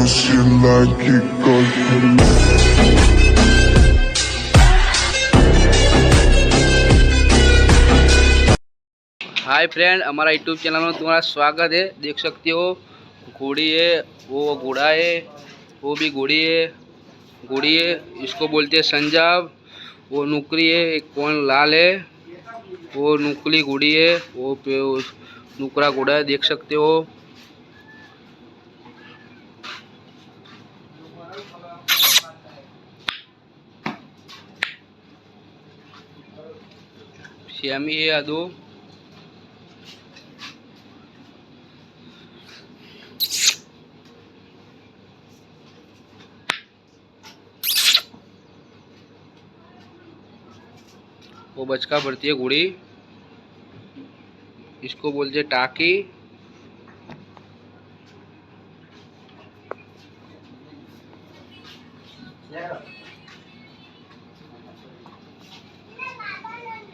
she like it cause hi friend, हमारा YouTube channel में तुम्हारा स्वागत है। देख सकते हो घोड़ी है, वो घोड़ा है, वो भी घोड़ी है। इसको बोलते हैं संजाब। वो नुकरी है, एक कौन लाल है, वो नुकली घोड़ी है, वो नुकरा घोड़ा है। देख सकते हो श्यामी है आदो। वो बचका भरती है घोड़ी, इसको बोलते हैं टाकी।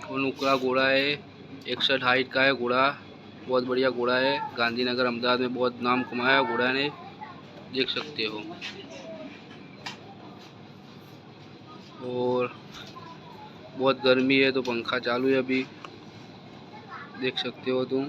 वो नुकरा घोड़ा है, 61 हाइट का है घोड़ा। बहुत बढ़िया घोड़ा है। गांधीनगर अहमदाबाद में बहुत नाम कमाया घोड़ा ने। देख सकते हो। और बहुत गर्मी है तो पंखा चालू है अभी। देख सकते हो तुम।